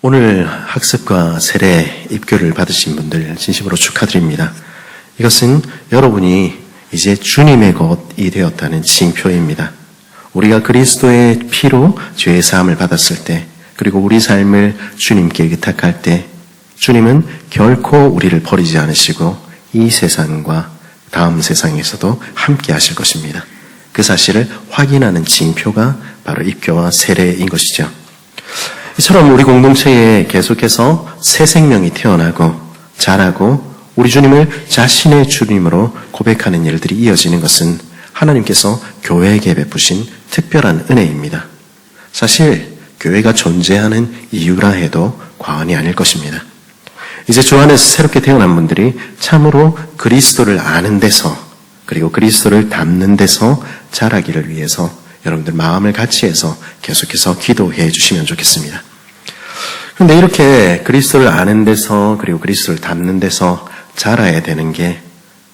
오늘 학습과 세례, 입교를 받으신 분들 진심으로 축하드립니다. 이것은 여러분이 이제 주님의 것이 되었다는 징표입니다. 우리가 그리스도의 피로 죄의 사함을 받았을 때, 그리고 우리 삶을 주님께 의탁할 때 주님은 결코 우리를 버리지 않으시고 이 세상과 다음 세상에서도 함께 하실 것입니다. 그 사실을 확인하는 징표가 바로 입교와 세례인 것이죠. 이처럼 우리 공동체에 계속해서 새 생명이 태어나고 자라고 우리 주님을 자신의 주님으로 고백하는 일들이 이어지는 것은 하나님께서 교회에게 베푸신 특별한 은혜입니다. 사실 교회가 존재하는 이유라 해도 과언이 아닐 것입니다. 이제 주 안에서 새롭게 태어난 분들이 참으로 그리스도를 아는 데서, 그리고 그리스도를 닮는 데서 자라기를 위해서 여러분들 마음을 같이 해서 계속해서 기도해 주시면 좋겠습니다. 그런데 이렇게 그리스도를 아는 데서, 그리고 그리스도를 닮는 데서 자라야 되는 게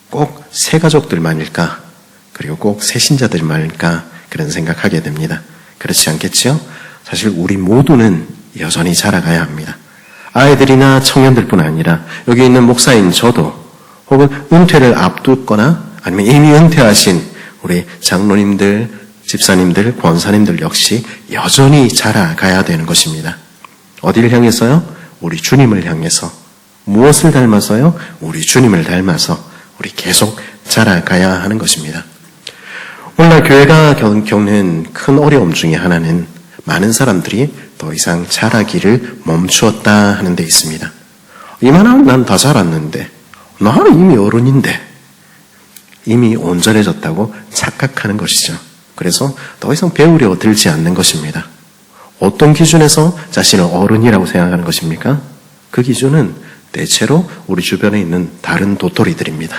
꼭 새 가족들만일까, 그리고 꼭 새 신자들만일까, 그런 생각하게 됩니다. 그렇지 않겠죠? 사실 우리 모두는 여전히 자라가야 합니다. 아이들이나 청년들뿐 아니라 여기 있는 목사인 저도, 혹은 은퇴를 앞두거나 아니면 이미 은퇴하신 우리 장로님들, 집사님들, 권사님들 역시 여전히 자라가야 되는 것입니다. 어디를 향해서요? 우리 주님을 향해서. 무엇을 닮아서요? 우리 주님을 닮아서 우리 계속 자라가야 하는 것입니다. 오늘날 교회가 겪는 큰 어려움 중에 하나는 많은 사람들이 더 이상 자라기를 멈추었다 하는 데 있습니다. 이만하면 난 다 자랐는데, 나는 이미 어른인데, 이미 온전해졌다고 착각하는 것이죠. 그래서 더 이상 배우려 들지 않는 것입니다. 어떤 기준에서 자신을 어른이라고 생각하는 것입니까? 그 기준은 대체로 우리 주변에 있는 다른 도토리들입니다.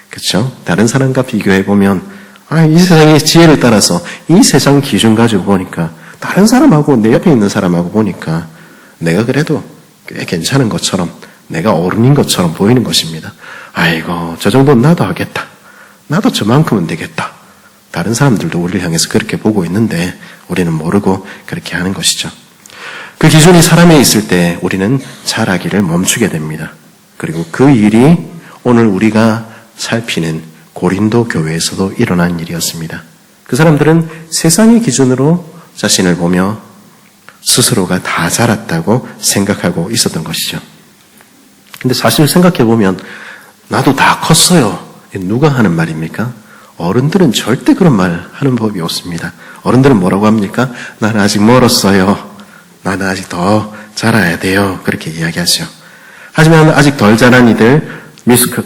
그렇죠? 다른 사람과 비교해보면 이 세상의 지혜를 따라서 이 세상 기준 가지고 보니까 다른 사람하고 내 옆에 있는 사람하고 보니까 내가 그래도 꽤 괜찮은 것처럼, 내가 어른인 것처럼 보이는 것입니다. 아이고, 저 정도는 나도 하겠다. 나도 저만큼은 되겠다. 다른 사람들도 우리를 향해서 그렇게 보고 있는데 우리는 모르고 그렇게 하는 것이죠. 그 기준이 사람에 있을 때 우리는 자라기를 멈추게 됩니다. 그리고 그 일이 오늘 우리가 살피는 고린도 교회에서도 일어난 일이었습니다. 그 사람들은 세상의 기준으로 자신을 보며 스스로가 다 자랐다고 생각하고 있었던 것이죠. 근데 사실 생각해보면 나도 다 컸어요. 누가 하는 말입니까? 어른들은 절대 그런 말 하는 법이 없습니다. 어른들은 뭐라고 합니까? 나는 아직 멀었어요. 나는 아직 더 자라야 돼요. 그렇게 이야기하죠. 하지만 아직 덜 자란 이들,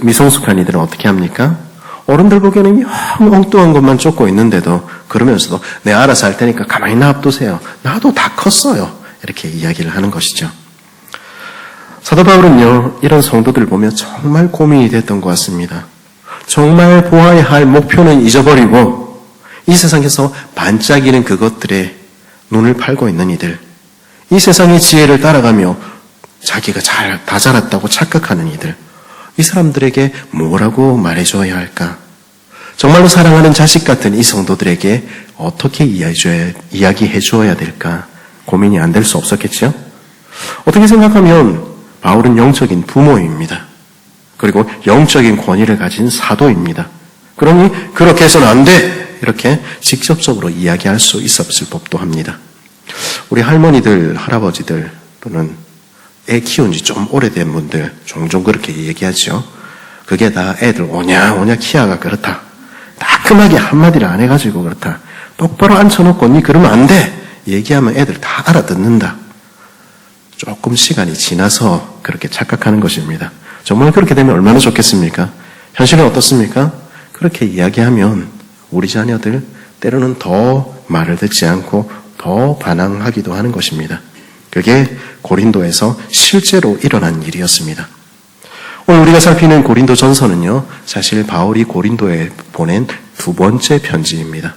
미성숙한 이들은 어떻게 합니까? 어른들 보기에는 영 엉뚱한 것만 쫓고 있는데도 그러면서도 내 알아서 할 테니까 가만히 놔두세요. 나도 다 컸어요. 이렇게 이야기를 하는 것이죠. 사도 바울은요, 이런 성도들을 보면 정말 고민이 됐던 것 같습니다. 정말 보아야 할 목표는 잊어버리고 이 세상에서 반짝이는 그것들에 눈을 팔고 있는 이들, 이 세상의 지혜를 따라가며 자기가 다 자랐다고 착각하는 이들, 이 사람들에게 뭐라고 말해줘야 할까? 정말로 사랑하는 자식 같은 이 성도들에게 어떻게 이야기해줘야 될까? 고민이 안 될 수 없었겠죠? 어떻게 생각하면 바울은 영적인 부모입니다. 그리고 영적인 권위를 가진 사도입니다. 그러니 그렇게 해서는 안 돼! 이렇게 직접적으로 이야기할 수 있었을 법도 합니다. 우리 할머니들, 할아버지들 또는 애 키운 지 좀 오래된 분들 종종 그렇게 얘기하죠. 그게 다 애들 오냐 키아가 그렇다. 따끔하게 한마디를 안 해가지고 그렇다. 똑바로 앉혀놓고 니 그러면 안 돼! 얘기하면 애들 다 알아듣는다. 조금 시간이 지나서 그렇게 착각하는 것입니다. 정말 그렇게 되면 얼마나 좋겠습니까? 현실은 어떻습니까? 그렇게 이야기하면 우리 자녀들 때로는 더 말을 듣지 않고 더 반항하기도 하는 것입니다. 그게 고린도에서 실제로 일어난 일이었습니다. 오늘 우리가 살피는 고린도 전서는요, 사실 바울이 고린도에 보낸 두 번째 편지입니다.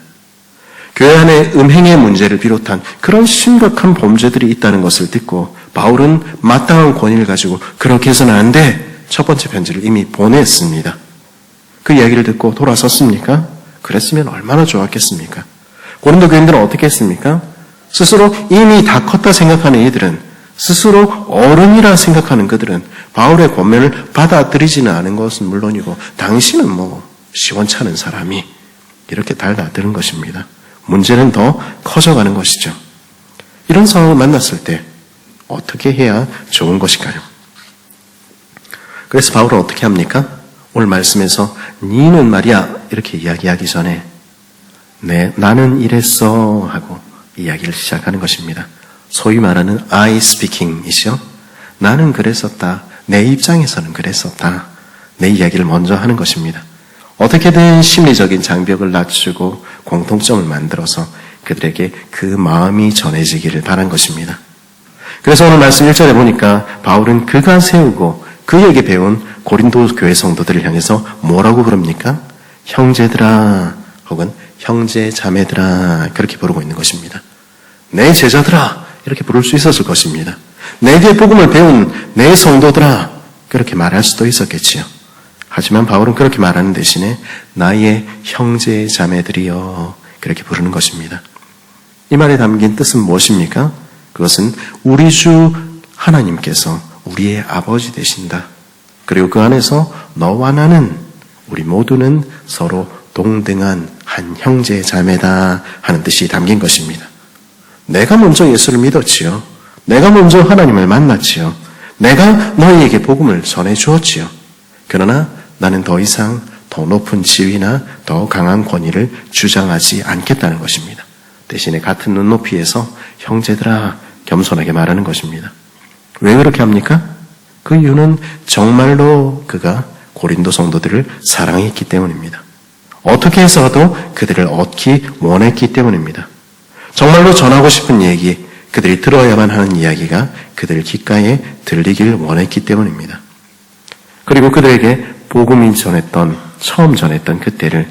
교회 안에 음행의 문제를 비롯한 그런 심각한 범죄들이 있다는 것을 듣고 바울은 마땅한 권위를 가지고 그렇게 해서는 안 돼! 첫 번째 편지를 이미 보냈습니다. 그 이야기를 듣고 돌아섰습니까? 그랬으면 얼마나 좋았겠습니까? 고린도 교인들은 어떻게 했습니까? 스스로 이미 다 컸다 생각하는 이들은 스스로 어른이라 생각하는 그들은 바울의 권면을 받아들이지는 않은 것은 물론이고 당신은 시원찮은 사람이 이렇게 달다드는 것입니다. 문제는 더 커져가는 것이죠. 이런 상황을 만났을 때 어떻게 해야 좋은 것일까요? 그래서 바울은 어떻게 합니까? 오늘 말씀에서 니는 말이야 이렇게 이야기하기 전에 나는 이랬어 하고 이야기를 시작하는 것입니다. 소위 말하는 I speaking이죠. 나는 그랬었다. 내 입장에서는 그랬었다. 내 이야기를 먼저 하는 것입니다. 어떻게든 심리적인 장벽을 낮추고 공통점을 만들어서 그들에게 그 마음이 전해지기를 바란 것입니다. 그래서 오늘 말씀 1절에 보니까 바울은 그가 세우고 그에게 배운 고린도 교회 성도들을 향해서 뭐라고 부릅니까? 형제들아 혹은 형제 자매들아 그렇게 부르고 있는 것입니다. 내 제자들아 이렇게 부를 수 있었을 것입니다. 내게 복음을 배운 내 성도들아 그렇게 말할 수도 있었겠지요. 하지만 바울은 그렇게 말하는 대신에 나의 형제 자매들이여 그렇게 부르는 것입니다. 이 말에 담긴 뜻은 무엇입니까? 그것은 우리 주 하나님께서 우리의 아버지 되신다. 그리고 그 안에서 너와 나는 우리 모두는 서로 동등한 한 형제 자매다 하는 뜻이 담긴 것입니다. 내가 먼저 예수를 믿었지요. 내가 먼저 하나님을 만났지요. 내가 너희에게 복음을 전해 주었지요. 그러나 나는 더 이상 더 높은 지위나 더 강한 권위를 주장하지 않겠다는 것입니다. 대신에 같은 눈높이에서 형제들아 겸손하게 말하는 것입니다. 왜 그렇게 합니까? 그 이유는 정말로 그가 고린도 성도들을 사랑했기 때문입니다. 어떻게 해서라도 그들을 얻기 원했기 때문입니다. 정말로 전하고 싶은 얘기, 그들이 들어야만 하는 이야기가 그들 귓가에 들리길 원했기 때문입니다. 그리고 그들에게 복음이 처음 전했던 그때를,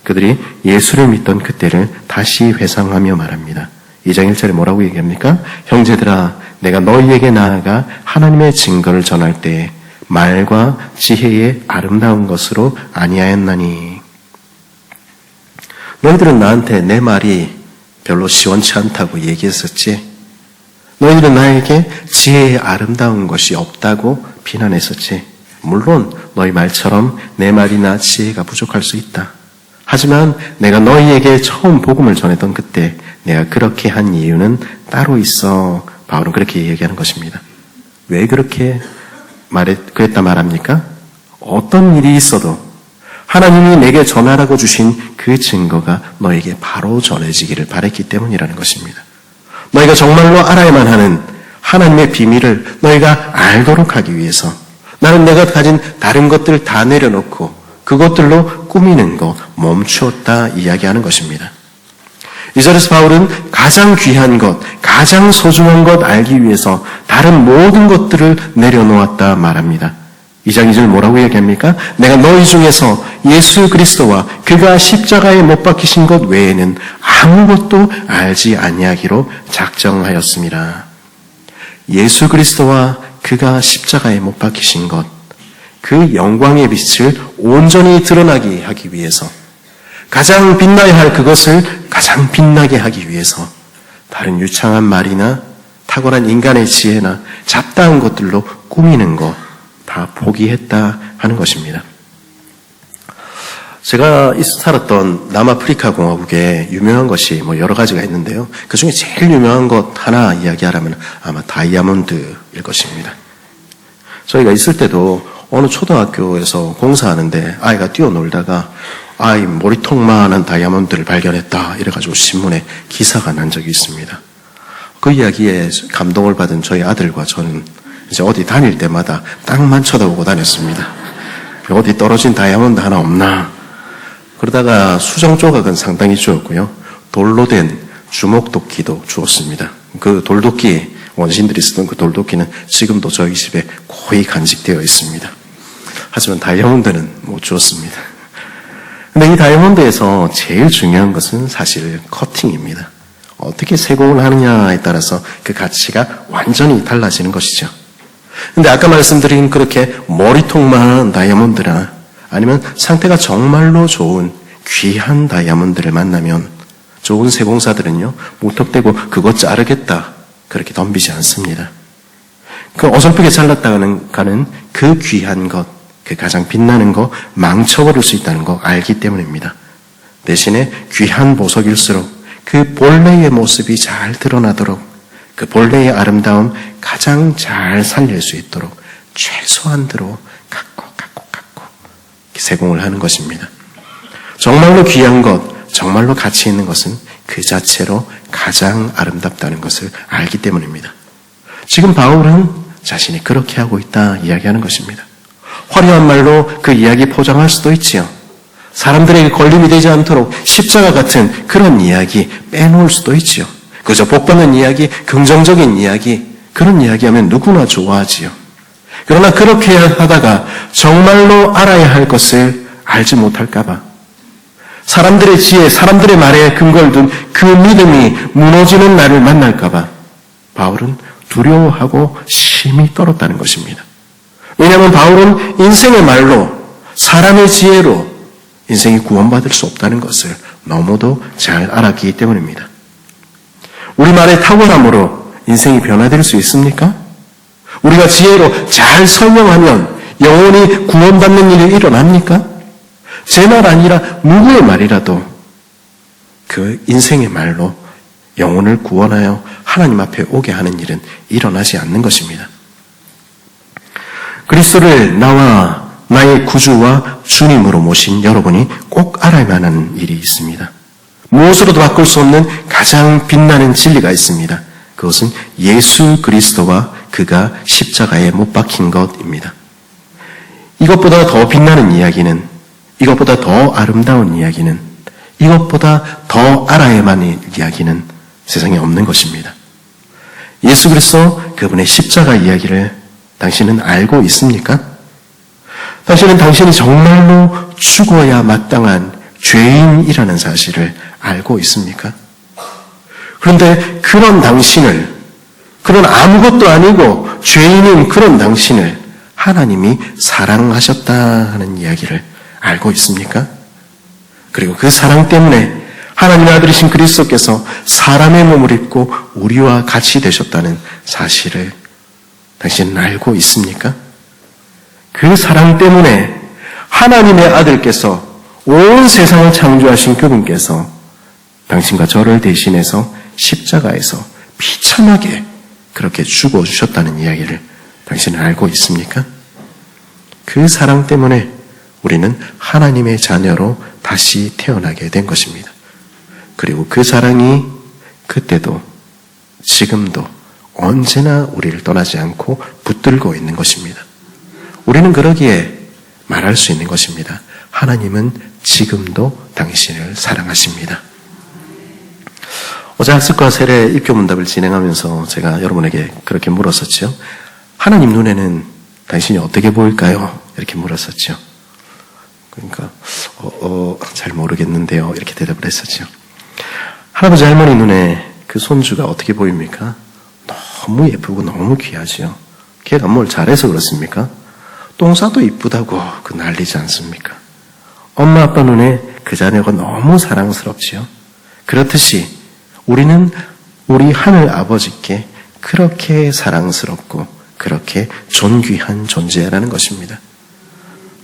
그들이 예수를 믿던 그때를 다시 회상하며 말합니다. 2장 1절에 뭐라고 얘기합니까? 형제들아, 내가 너희에게 나아가 하나님의 증거를 전할 때 말과 지혜의 아름다운 것으로 아니하였나니. 너희들은 나한테 내 말이 별로 시원치 않다고 얘기했었지. 너희들은 나에게 지혜의 아름다운 것이 없다고 비난했었지. 물론 너희 말처럼 내 말이나 지혜가 부족할 수 있다. 하지만 내가 너희에게 처음 복음을 전했던 그때 내가 그렇게 한 이유는 따로 있어. 바울은 그렇게 얘기하는 것입니다. 왜 그렇게 그랬다 말합니까? 어떤 일이 있어도 하나님이 내게 전하라고 주신 그 증거가 너에게 바로 전해지기를 바랬기 때문이라는 것입니다. 너희가 정말로 알아야만 하는 하나님의 비밀을 너희가 알도록 하기 위해서 나는 내가 가진 다른 것들을 다 내려놓고 그것들로 꾸미는 거 멈추었다 이야기하는 것입니다. 이 절에서 바울은 가장 귀한 것, 가장 소중한 것 알기 위해서 다른 모든 것들을 내려놓았다 말합니다. 2장 2절 뭐라고 얘기합니까? 내가 너희 중에서 예수 그리스도와 그가 십자가에 못 박히신 것 외에는 아무것도 알지 아니하기로 작정하였습니다. 예수 그리스도와 그가 십자가에 못 박히신 것, 그 영광의 빛을 온전히 드러나게 하기 위해서 가장 빛나야 할 그것을 가장 빛나게 하기 위해서 다른 유창한 말이나 탁월한 인간의 지혜나 잡다한 것들로 꾸미는 것 다 포기했다 하는 것입니다. 제가 살았던 남아프리카 공화국에 유명한 것이 여러 가지가 있는데요. 그 중에 제일 유명한 것 하나 이야기하라면 아마 다이아몬드일 것입니다. 저희가 있을 때도 어느 초등학교에서 공사하는데 아이가 뛰어놀다가 아이 머리통만한 다이아몬드를 발견했다 이래가지고 신문에 기사가 난 적이 있습니다. 그 이야기에 감동을 받은 저희 아들과 저는 이제 어디 다닐 때마다 땅만 쳐다보고 다녔습니다. 어디 떨어진 다이아몬드 하나 없나. 그러다가 수정 조각은 상당히 주었고요. 돌로 된 주먹도끼도 주었습니다. 그 돌도끼, 원신들이 쓰던 그 돌도끼는 지금도 저희 집에 거의 간직되어 있습니다. 하지만 다이아몬드는 못 주었습니다. 근데 이 다이아몬드에서 제일 중요한 것은 사실 커팅입니다. 어떻게 세공을 하느냐에 따라서 그 가치가 완전히 달라지는 것이죠. 근데 아까 말씀드린 그렇게 머리통만한 다이아몬드나 아니면 상태가 정말로 좋은 귀한 다이아몬드를 만나면 좋은 세공사들은요, 무턱대고 그것 자르겠다 그렇게 덤비지 않습니다. 그 어설프게 잘났다가는 가는 그 귀한 것, 그 가장 빛나는 거 망쳐버릴 수 있다는 거 알기 때문입니다. 대신에 귀한 보석일수록 그 본래의 모습이 잘 드러나도록 그 본래의 아름다움 가장 잘 살릴 수 있도록 최소한대로 갖고 세공을 하는 것입니다. 정말로 귀한 것, 정말로 가치 있는 것은 그 자체로 가장 아름답다는 것을 알기 때문입니다. 지금 바울은 자신이 그렇게 하고 있다 이야기하는 것입니다. 화려한 말로 그 이야기 포장할 수도 있지요. 사람들에게 걸림이 되지 않도록 십자가 같은 그런 이야기 빼놓을 수도 있지요. 그저 복받는 이야기, 긍정적인 이야기, 그런 이야기하면 누구나 좋아하지요. 그러나 그렇게 하다가 정말로 알아야 할 것을 알지 못할까봐, 사람들의 지혜, 사람들의 말에 근거를 둔 그 믿음이 무너지는 날을 만날까봐 바울은 두려워하고 심히 떨었다는 것입니다. 왜냐하면 바울은 인생의 말로, 사람의 지혜로 인생이 구원받을 수 없다는 것을 너무도 잘 알았기 때문입니다. 우리 말의 탁월함으로 인생이 변화될 수 있습니까? 우리가 지혜로 잘 설명하면 영혼이 구원받는 일이 일어납니까? 제 말 아니라 누구의 말이라도 그 인생의 말로 영혼을 구원하여 하나님 앞에 오게 하는 일은 일어나지 않는 것입니다. 그리스도를 나와 나의 구주와 주님으로 모신 여러분이 꼭 알아야만 하는 일이 있습니다. 무엇으로도 바꿀 수 없는 가장 빛나는 진리가 있습니다. 그것은 예수 그리스도와 그가 십자가에 못 박힌 것입니다. 이것보다 더 빛나는 이야기는, 이것보다 더 아름다운 이야기는, 이것보다 더 알아야만 하는 이야기는 세상에 없는 것입니다. 예수 그리스도 그분의 십자가 이야기를 당신은 알고 있습니까? 당신이 정말로 죽어야 마땅한 죄인이라는 사실을 알고 있습니까? 그런데 그런 당신을, 그런 아무것도 아니고 죄인인 그런 당신을 하나님이 사랑하셨다 하는 이야기를 알고 있습니까? 그리고 그 사랑 때문에 하나님의 아들이신 그리스도께서 사람의 몸을 입고 우리와 같이 되셨다는 사실을 당신은 알고 있습니까? 그 사랑 때문에 하나님의 아들께서 온 세상을 창조하신 그분께서 당신과 저를 대신해서 십자가에서 비참하게 그렇게 죽어주셨다는 이야기를 당신은 알고 있습니까? 그 사랑 때문에 우리는 하나님의 자녀로 다시 태어나게 된 것입니다. 그리고 그 사랑이 그때도 지금도 언제나 우리를 떠나지 않고 붙들고 있는 것입니다. 우리는 그러기에 말할 수 있는 것입니다. 하나님은 지금도 당신을 사랑하십니다. 어제 학습과 세례 입교 문답을 진행하면서 제가 여러분에게 그렇게 물었었죠. 하나님 눈에는 당신이 어떻게 보일까요? 이렇게 물었었죠. 그러니까 잘 모르겠는데요. 이렇게 대답을 했었죠. 할아버지 할머니 눈에 그 손주가 어떻게 보입니까? 너무 예쁘고 너무 귀하지요. 걔가 뭘 잘해서 그렇습니까? 똥 싸도 이쁘다고 그 난리지 않습니까? 엄마 아빠 눈에 그 자녀가 너무 사랑스럽지요. 그렇듯이 우리는 우리 하늘 아버지께 그렇게 사랑스럽고 그렇게 존귀한 존재라는 것입니다.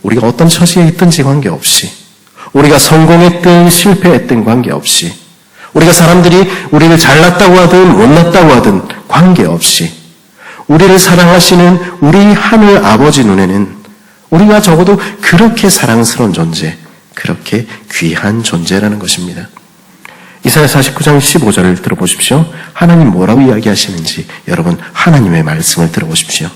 우리가 어떤 처지에 있든지 관계없이, 우리가 성공했든 실패했든 관계없이, 우리가 사람들이 우리를 잘났다고 하든 못났다고 하든 관계없이 우리를 사랑하시는 우리 하늘 아버지 눈에는 우리가 적어도 그렇게 사랑스러운 존재, 그렇게 귀한 존재라는 것입니다. 이사야 49장 15절을 들어보십시오. 하나님 뭐라고 이야기하시는지 여러분 하나님의 말씀을 들어보십시오.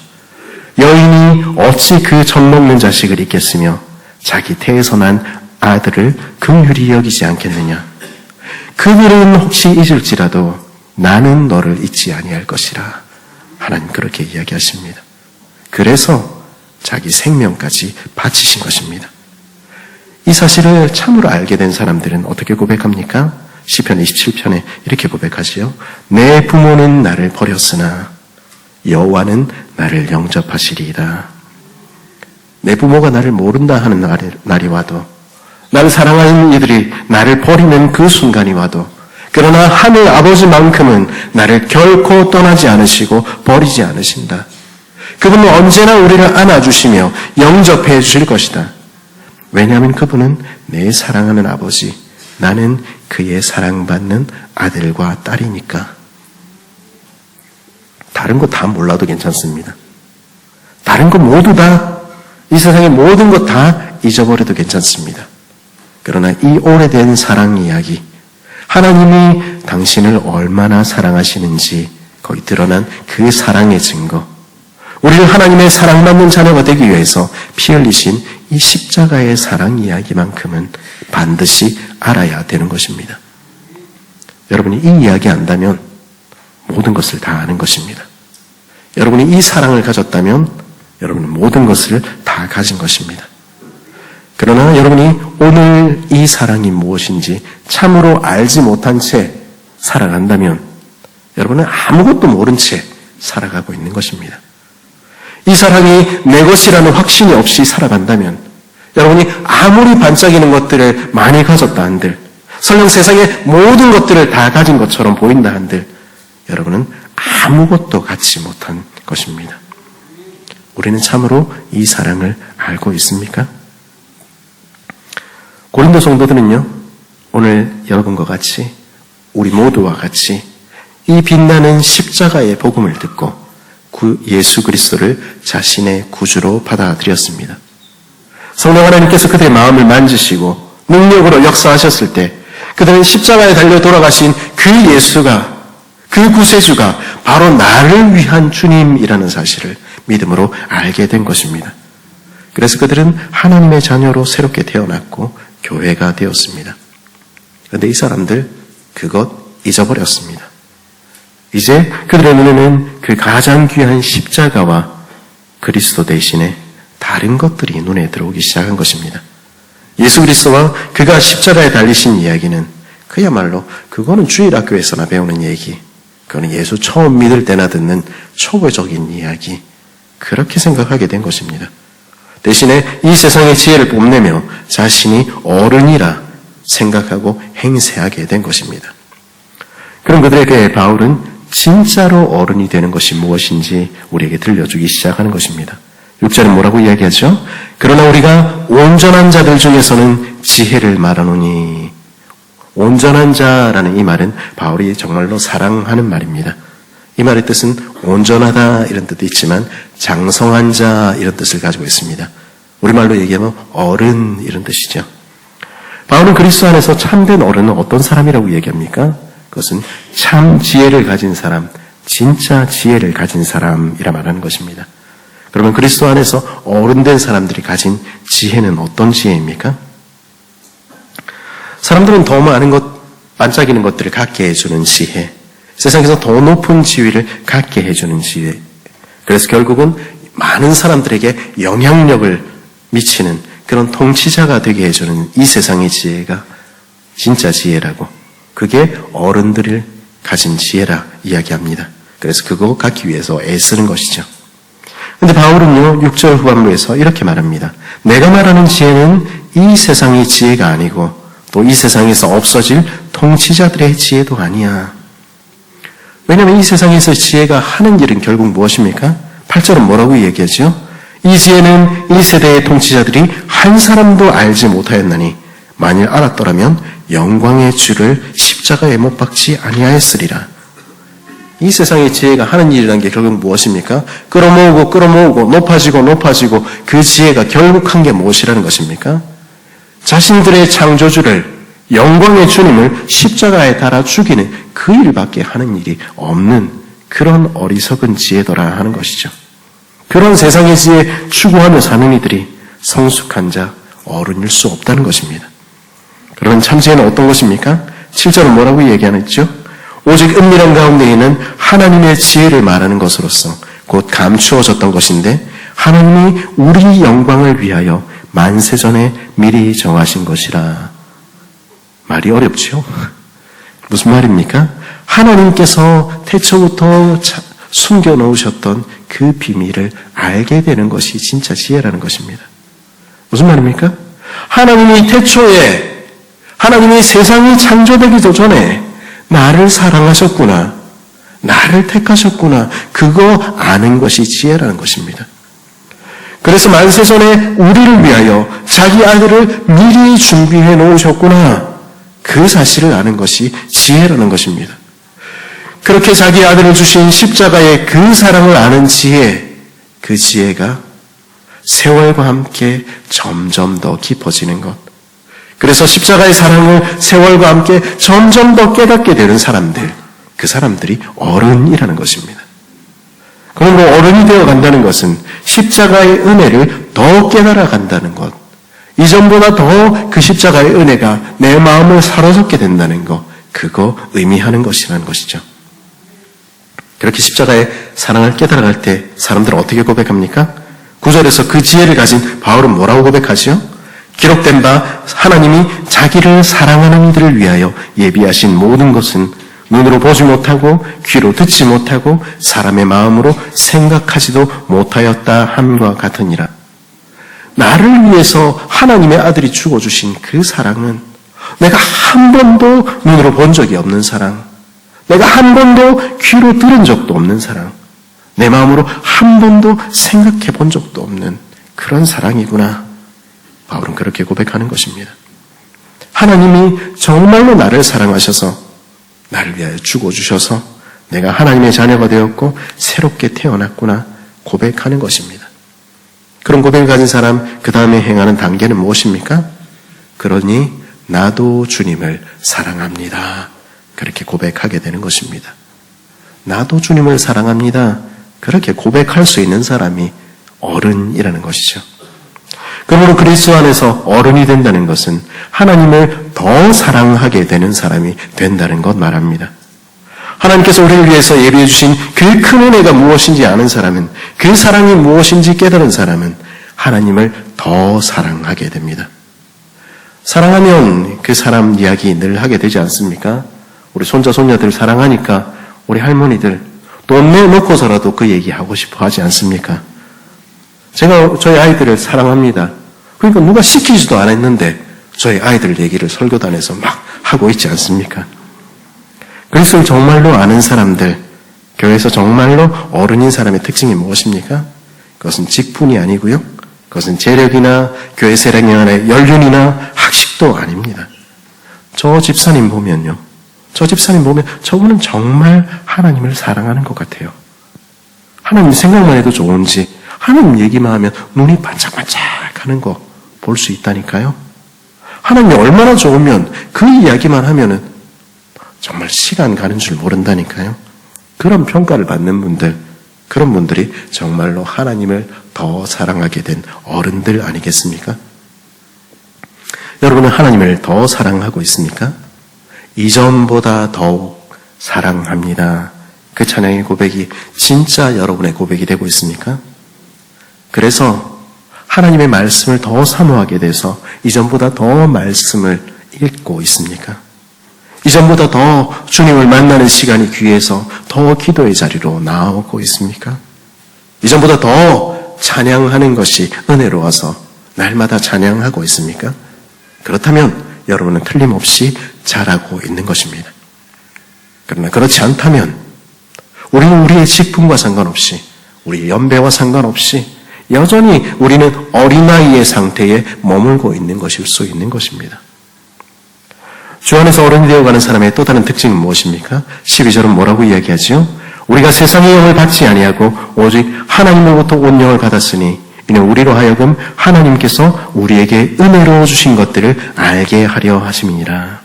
여인이 어찌 그 젖먹는 자식을 잊겠으며 자기 태에서 난 아들을 긍휼히 여기지 않겠느냐. 그들은 혹시 잊을지라도 나는 너를 잊지 아니할 것이라. 하나님 그렇게 이야기하십니다. 그래서 자기 생명까지 바치신 것입니다. 이 사실을 참으로 알게 된 사람들은 어떻게 고백합니까? 시편 27편에 이렇게 고백하지요. 내 부모는 나를 버렸으나 여호와는 나를 영접하시리이다. 내 부모가 나를 모른다 하는 날이 와도, 나를 사랑하는 이들이 나를 버리는 그 순간이 와도, 그러나 하늘 아버지만큼은 나를 결코 떠나지 않으시고 버리지 않으신다. 그분은 언제나 우리를 안아주시며 영접해 주실 것이다. 왜냐하면 그분은 내 사랑하는 아버지, 나는 그의 사랑받는 아들과 딸이니까. 다른 거 다 몰라도 괜찮습니다. 다른 거 모두 다, 이 세상의 모든 것 다 잊어버려도 괜찮습니다. 그러나 이 오래된 사랑 이야기, 하나님이 당신을 얼마나 사랑하시는지 거기 드러난 그 사랑의 증거, 우리를 하나님의 사랑받는 자녀가 되기 위해서 피 흘리신 이 십자가의 사랑 이야기만큼은 반드시 알아야 되는 것입니다. 여러분이 이 이야기 안다면 모든 것을 다 아는 것입니다. 여러분이 이 사랑을 가졌다면 여러분은 모든 것을 다 가진 것입니다. 그러나 여러분이 오늘 이 사랑이 무엇인지 참으로 알지 못한 채 살아간다면 여러분은 아무것도 모른 채 살아가고 있는 것입니다. 이 사랑이 내 것이라는 확신이 없이 살아간다면 여러분이 아무리 반짝이는 것들을 많이 가졌다 한들, 설령 세상의 모든 것들을 다 가진 것처럼 보인다 한들 여러분은 아무것도 갖지 못한 것입니다. 우리는 참으로 이 사랑을 알고 있습니까? 고린도 성도들은요, 오늘 여러분과 같이, 우리 모두와 같이 이 빛나는 십자가의 복음을 듣고 예수 그리스도를 자신의 구주로 받아들였습니다. 성령 하나님께서 그들의 마음을 만지시고 능력으로 역사하셨을 때 그들은 십자가에 달려 돌아가신 그 예수가, 그 구세주가 바로 나를 위한 주님이라는 사실을 믿음으로 알게 된 것입니다. 그래서 그들은 하나님의 자녀로 새롭게 태어났고 교회가 되었습니다. 그런데 이 사람들 그것 잊어버렸습니다. 이제 그들의 눈에는 그 가장 귀한 십자가와 그리스도 대신에 다른 것들이 눈에 들어오기 시작한 것입니다. 예수 그리스도와 그가 십자가에 달리신 이야기는 그야말로 그거는 주일학교에서나 배우는 얘기, 그거는 예수 처음 믿을 때나 듣는 초보적인 이야기, 그렇게 생각하게 된 것입니다. 대신에 이 세상의 지혜를 뽐내며 자신이 어른이라 생각하고 행세하게 된 것입니다. 그럼 그들에게 바울은 진짜로 어른이 되는 것이 무엇인지 우리에게 들려주기 시작하는 것입니다. 6절은 뭐라고 이야기하죠? 그러나 우리가 온전한 자들 중에서는 지혜를 말하노니, 온전한 자라는 이 말은 바울이 정말로 사랑하는 말입니다. 이 말의 뜻은 온전하다 이런 뜻도 있지만 장성한 자 이런 뜻을 가지고 있습니다. 우리말로 얘기하면 어른 이런 뜻이죠. 바울은 그리스도 안에서 참된 어른은 어떤 사람이라고 얘기합니까? 그것은 참 지혜를 가진 사람, 진짜 지혜를 가진 사람이라 말하는 것입니다. 그러면 그리스도 안에서 어른된 사람들이 가진 지혜는 어떤 지혜입니까? 사람들은 더 많은 것, 반짝이는 것들을 갖게 해주는 지혜, 세상에서 더 높은 지위를 갖게 해주는 지혜, 그래서 결국은 많은 사람들에게 영향력을 미치는 그런 통치자가 되게 해주는 이 세상의 지혜가 진짜 지혜라고, 그게 어른들을 가진 지혜라 이야기합니다. 그래서 그거 갖기 위해서 애쓰는 것이죠. 근데 바울은요, 6절 후반부에서 이렇게 말합니다. 내가 말하는 지혜는 이 세상의 지혜가 아니고 또 이 세상에서 없어질 통치자들의 지혜도 아니야. 왜냐하면 이 세상에서 지혜가 하는 일은 결국 무엇입니까? 8절은 뭐라고 얘기하죠? 이 지혜는 이 세대의 통치자들이 한 사람도 알지 못하였나니 만일 알았더라면 영광의 주를 십자가에 못 박지 아니하였으리라. 이 세상의 지혜가 하는 일이라는 게 결국 무엇입니까? 끌어모으고 높아지고 그 지혜가 결국 한 게 무엇이라는 것입니까? 자신들의 창조주를, 영광의 주님을 십자가에 달아 죽이는 그 일밖에 하는 일이 없는 그런 어리석은 지혜더라 하는 것이죠. 그런 세상의 지혜 추구하며 사는 이들이 성숙한 자, 어른일 수 없다는 것입니다. 그런 참지혜는 어떤 것입니까? 7절은 뭐라고 얘기하는지요? 오직 은밀한 가운데 있는 하나님의 지혜를 말하는 것으로서 곧 감추어졌던 것인데 하나님이 우리 영광을 위하여 만세전에 미리 정하신 것이라. 말이 어렵죠? 무슨 말입니까? 하나님께서 태초부터 숨겨놓으셨던 그 비밀을 알게 되는 것이 진짜 지혜라는 것입니다. 무슨 말입니까? 하나님이 태초에, 하나님이 세상이 창조되기도 전에 나를 사랑하셨구나, 나를 택하셨구나. 그거 아는 것이 지혜라는 것입니다. 그래서 만세전에 우리를 위하여 자기 아들을 미리 준비해 놓으셨구나. 그 사실을 아는 것이 지혜라는 것입니다. 그렇게 자기 아들을 주신 십자가의 그 사랑을 아는 지혜, 그 지혜가 세월과 함께 점점 더 깊어지는 것. 그래서 십자가의 사랑을 세월과 함께 점점 더 깨닫게 되는 사람들, 그 사람들이 어른이라는 것입니다. 그러므로 어른이 되어 간다는 것은 십자가의 은혜를 더 깨달아 간다는 것, 이전보다 더 그 십자가의 은혜가 내 마음을 사로잡게 된다는 것, 그거 의미하는 것이라는 것이죠. 그렇게 십자가의 사랑을 깨달아갈 때 사람들은 어떻게 고백합니까? 9절에서 그 지혜를 가진 바울은 뭐라고 고백하지요? 기록된 바 하나님이 자기를 사랑하는 이들을 위하여 예비하신 모든 것은 눈으로 보지 못하고 귀로 듣지 못하고 사람의 마음으로 생각하지도 못하였다 함과 같으니라. 나를 위해서 하나님의 아들이 죽어주신 그 사랑은 내가 한 번도 눈으로 본 적이 없는 사랑, 내가 한 번도 귀로 들은 적도 없는 사랑, 내 마음으로 한 번도 생각해 본 적도 없는 그런 사랑이구나. 바울은 그렇게 고백하는 것입니다. 하나님이 정말로 나를 사랑하셔서 나를 위하여 죽어주셔서 내가 하나님의 자녀가 되었고 새롭게 태어났구나 고백하는 것입니다. 그런 고백을 가진 사람 그 다음에 행하는 단계는 무엇입니까? 그러니 나도 주님을 사랑합니다. 그렇게 고백하게 되는 것입니다. 나도 주님을 사랑합니다. 그렇게 고백할 수 있는 사람이 어른이라는 것이죠. 그러므로 그리스도 안에서 어른이 된다는 것은 하나님을 더 사랑하게 되는 사람이 된다는 것 말합니다. 하나님께서 우리를 위해서 예비해 주신 그 큰 은혜가 무엇인지 아는 사람은, 그 사랑이 무엇인지 깨달은 사람은 하나님을 더 사랑하게 됩니다. 사랑하면 그 사람 이야기 늘 하게 되지 않습니까? 우리 손자 손녀들 사랑하니까 우리 할머니들 돈 내놓고서라도 그 얘기하고 싶어 하지 않습니까? 제가 저희 아이들을 사랑합니다. 그러니까 누가 시키지도 않았는데 저희 아이들 얘기를 설교단에서 막 하고 있지 않습니까? 그리스도를 정말로 아는 사람들, 교회에서 정말로 어른인 사람의 특징이 무엇입니까? 그것은 직분이 아니고요. 그것은 재력이나 교회 세력이나 연륜이나 학식도 아닙니다. 저 집사님 보면 저분은 정말 하나님을 사랑하는 것 같아요. 하나님 생각만 해도 좋은지 하나님 얘기만 하면 눈이 반짝반짝하는 거 볼 수 있다니까요. 하나님이 얼마나 좋으면 그 이야기만 하면은 정말 시간 가는 줄 모른다니까요. 그런 평가를 받는 분들, 그런 분들이 정말로 하나님을 더 사랑하게 된 어른들 아니겠습니까? 여러분은 하나님을 더 사랑하고 있습니까? 이전보다 더욱 사랑합니다. 그 찬양의 고백이 진짜 여러분의 고백이 되고 있습니까? 그래서 하나님의 말씀을 더 사모하게 돼서 이전보다 더 말씀을 읽고 있습니까? 이전보다 더 주님을 만나는 시간이 귀해서 더 기도의 자리로 나오고 있습니까? 이전보다 더 찬양하는 것이 은혜로워서 날마다 찬양하고 있습니까? 그렇다면 여러분은 틀림없이 잘하고 있는 것입니다. 그러나 그렇지 않다면 우리는 우리의 직분과 상관없이, 우리의 연배와 상관없이 여전히 우리는 어린아이의 상태에 머물고 있는 것일 수 있는 것입니다. 주 안에서 어른이 되어가는 사람의 또 다른 특징은 무엇입니까? 12절은 뭐라고 이야기하지요? 우리가 세상의 영을 받지 아니하고 오직 하나님으로부터 온 영을 받았으니 이는 우리로 하여금 하나님께서 우리에게 은혜로 주신 것들을 알게 하려 하심이니라.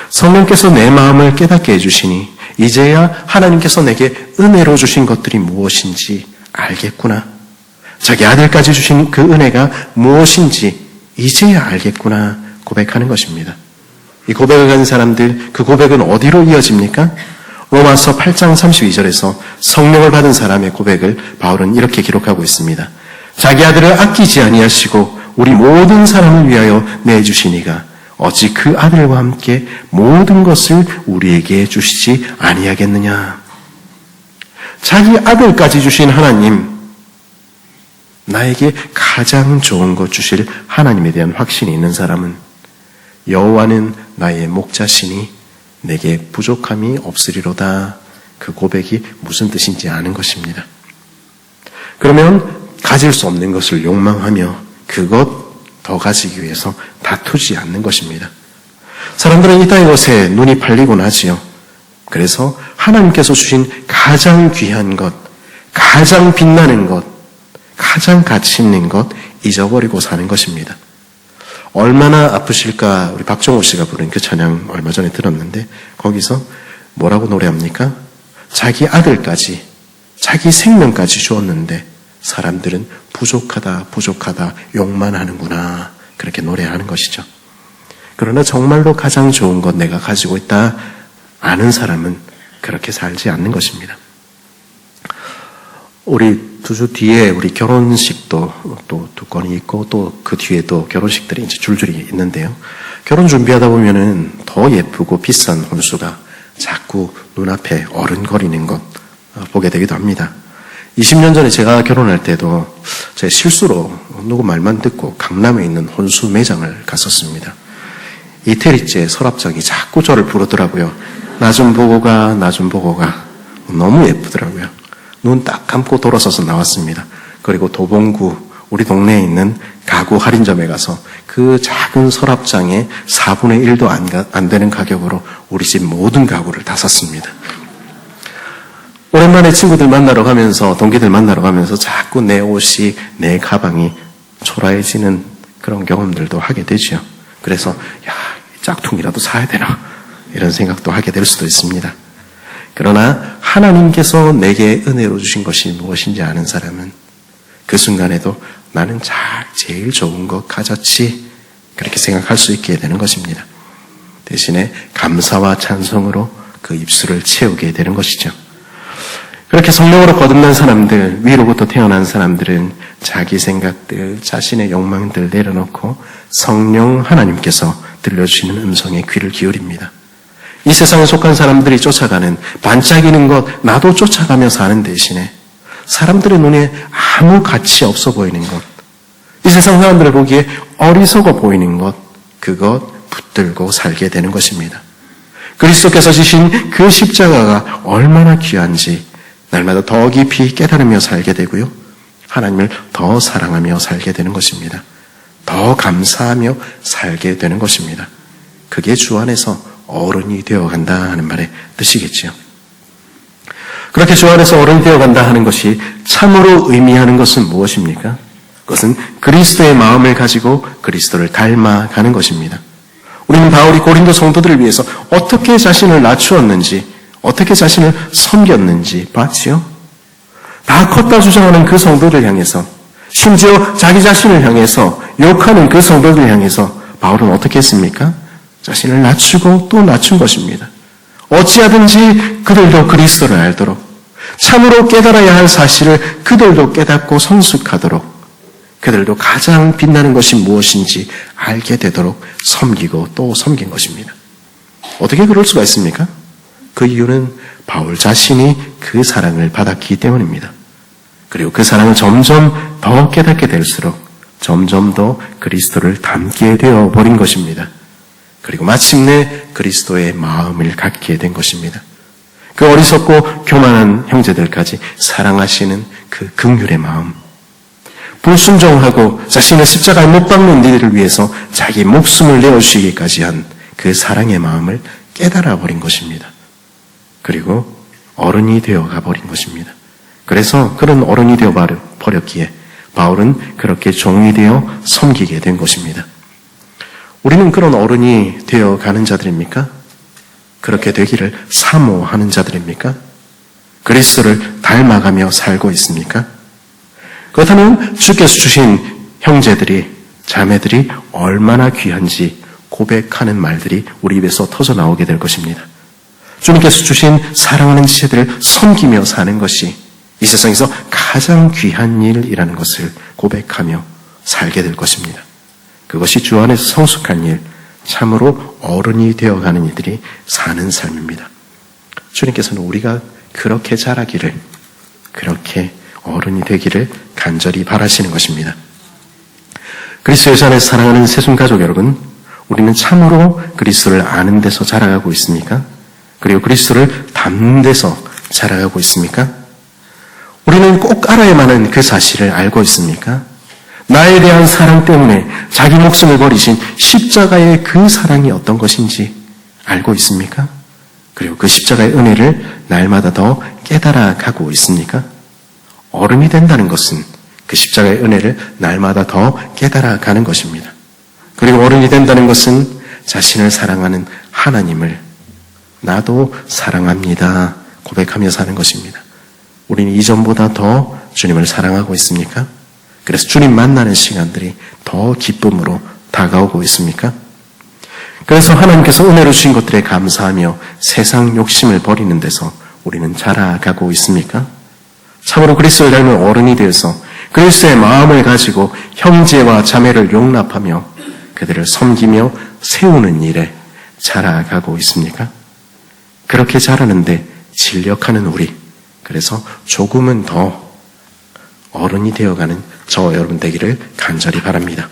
성령께서 내 마음을 깨닫게 해주시니 이제야 하나님께서 내게 은혜로 주신 것들이 무엇인지 알겠구나. 자기 아들까지 주신 그 은혜가 무엇인지 이제야 알겠구나 고백하는 것입니다. 이 고백을 가진 사람들, 그 고백은 어디로 이어집니까? 로마서 8장 32절에서 성령을 받은 사람의 고백을 바울은 이렇게 기록하고 있습니다. 자기 아들을 아끼지 아니하시고 우리 모든 사람을 위하여 내주시니가 어찌 그 아들과 함께 모든 것을 우리에게 주시지 아니하겠느냐. 자기 아들까지 주신 하나님, 나에게 가장 좋은 것 주실 하나님에 대한 확신이 있는 사람은 여호와는 나의 목자시니 내게 부족함이 없으리로다. 그 고백이 무슨 뜻인지 아는 것입니다. 그러면 가질 수 없는 것을 욕망하며 그것 더 가지기 위해서 다투지 않는 것입니다. 사람들은 이 땅의 것에 눈이 팔리곤 하지요. 그래서 하나님께서 주신 가장 귀한 것, 가장 빛나는 것, 가장 가치 있는 것 잊어버리고 사는 것입니다. 얼마나 아프실까 우리 박정호 씨가 부른 그 찬양 얼마 전에 들었는데 거기서 뭐라고 노래합니까? 자기 아들까지 자기 생명까지 주었는데 사람들은 부족하다 부족하다 욕만 하는구나 그렇게 노래하는 것이죠. 그러나 정말로 가장 좋은 것 내가 가지고 있다 아는 사람은 그렇게 살지 않는 것입니다. 우리 2주 뒤에 우리 결혼식도 또 2건이 있고 또 그 뒤에 또 결혼식들이 이제 줄줄이 있는데요. 결혼 준비하다 보면은 더 예쁘고 비싼 혼수가 자꾸 눈앞에 어른거리는 것 보게 되기도 합니다. 20년 전에 제가 결혼할 때도 제 실수로 누구 말만 듣고 강남에 있는 혼수 매장을 갔었습니다. 이태리째 서랍장이 자꾸 저를 부르더라고요. 나 좀 보고 가, 나 좀 보고 가. 너무 예쁘더라고요. 눈 딱 감고 돌아서서 나왔습니다. 그리고 도봉구 우리 동네에 있는 가구 할인점에 가서 그 작은 서랍장에 4분의 1도 안 되는 가격으로 우리 집 모든 가구를 다 샀습니다. 오랜만에 친구들 만나러 가면서 동기들 만나러 가면서 자꾸 내 옷이 내 가방이 초라해지는 그런 경험들도 하게 되죠. 그래서 야 짝퉁이라도 사야 되나 이런 생각도 하게 될 수도 있습니다. 그러나 하나님께서 내게 은혜로 주신 것이 무엇인지 아는 사람은 그 순간에도 나는 제일 좋은 것 가졌지 그렇게 생각할 수 있게 되는 것입니다. 대신에 감사와 찬송으로 그 입술을 채우게 되는 것이죠. 그렇게 성령으로 거듭난 사람들, 위로부터 태어난 사람들은 자기 생각들, 자신의 욕망들 내려놓고 성령 하나님께서 들려주시는 음성에 귀를 기울입니다. 이 세상에 속한 사람들이 쫓아가는 반짝이는 것, 나도 쫓아가며 사는 대신에 사람들의 눈에 아무 가치 없어 보이는 것, 이 세상 사람들을 보기에 어리석어 보이는 것, 그것 붙들고 살게 되는 것입니다. 그리스도께서 지신 그 십자가가 얼마나 귀한지 날마다 더 깊이 깨달으며 살게 되고요. 하나님을 더 사랑하며 살게 되는 것입니다. 더 감사하며 살게 되는 것입니다. 그게 주 안에서 어른이 되어간다 하는 말의 뜻이겠지요. 그렇게 주 안에서 어른이 되어간다 하는 것이 참으로 의미하는 것은 무엇입니까? 그것은 그리스도의 마음을 가지고 그리스도를 닮아가는 것입니다. 우리는 바울이 고린도 성도들을 위해서 어떻게 자신을 낮추었는지, 어떻게 자신을 섬겼는지 봤지요? 다 컸다 주장하는 그 성도를 향해서, 심지어 자기 자신을 향해서 욕하는 그 성도들을 향해서 바울은 어떻게 했습니까? 자신을 낮추고 또 낮춘 것입니다. 어찌하든지 그들도 그리스도를 알도록, 참으로 깨달아야 할 사실을 그들도 깨닫고 성숙하도록, 그들도 가장 빛나는 것이 무엇인지 알게 되도록 섬기고 또 섬긴 것입니다. 어떻게 그럴 수가 있습니까? 그 이유는 바울 자신이 그 사랑을 받았기 때문입니다. 그리고 그 사랑을 점점 더 깨닫게 될수록 점점 더 그리스도를 닮게 되어버린 것입니다. 그리고 마침내 그리스도의 마음을 갖게 된 것입니다. 그 어리석고 교만한 형제들까지 사랑하시는 그 긍휼의 마음, 불순종하고 자신의 십자가에 못 박는 이들을 위해서 자기 목숨을 내어주시기까지 한 그 사랑의 마음을 깨달아 버린 것입니다. 그리고 어른이 되어가 버린 것입니다. 그래서 그런 어른이 되어 버렸기에 바울은 그렇게 종이 되어 섬기게 된 것입니다. 우리는 그런 어른이 되어가는 자들입니까? 그렇게 되기를 사모하는 자들입니까? 그리스도를 닮아가며 살고 있습니까? 그렇다면 주께서 주신 형제들이, 자매들이 얼마나 귀한지 고백하는 말들이 우리 입에서 터져나오게 될 것입니다. 주님께서 주신 사랑하는 지체들을 섬기며 사는 것이 이 세상에서 가장 귀한 일이라는 것을 고백하며 살게 될 것입니다. 그것이 주 안에서 성숙한 일, 참으로 어른이 되어가는 이들이 사는 삶입니다. 주님께서는 우리가 그렇게 자라기를, 그렇게 어른이 되기를 간절히 바라시는 것입니다. 그리스도의 안에서 사랑하는 새순가족 여러분, 우리는 참으로 그리스도를 아는 데서 자라가고 있습니까? 그리고 그리스도를 닮는 데서 자라가고 있습니까? 우리는 꼭 알아야만 하는 그 사실을 알고 있습니까? 나에 대한 사랑 때문에 자기 목숨을 버리신 십자가의 그 사랑이 어떤 것인지 알고 있습니까? 그리고 그 십자가의 은혜를 날마다 더 깨달아 가고 있습니까? 어른이 된다는 것은 그 십자가의 은혜를 날마다 더 깨달아 가는 것입니다. 그리고 어른이 된다는 것은 자신을 사랑하는 하나님을 나도 사랑합니다 고백하며 사는 것입니다. 우리는 이전보다 더 주님을 사랑하고 있습니까? 그래서 주님 만나는 시간들이 더 기쁨으로 다가오고 있습니까? 그래서 하나님께서 은혜로 주신 것들에 감사하며 세상 욕심을 버리는 데서 우리는 자라가고 있습니까? 참으로 그리스도를 닮은 어른이 되어서 그리스도의 마음을 가지고 형제와 자매를 용납하며 그들을 섬기며 세우는 일에 자라가고 있습니까? 그렇게 자라는데 진력하는 우리, 그래서 조금은 더 어른이 되어가는 저 여러분 되기를 간절히 바랍니다.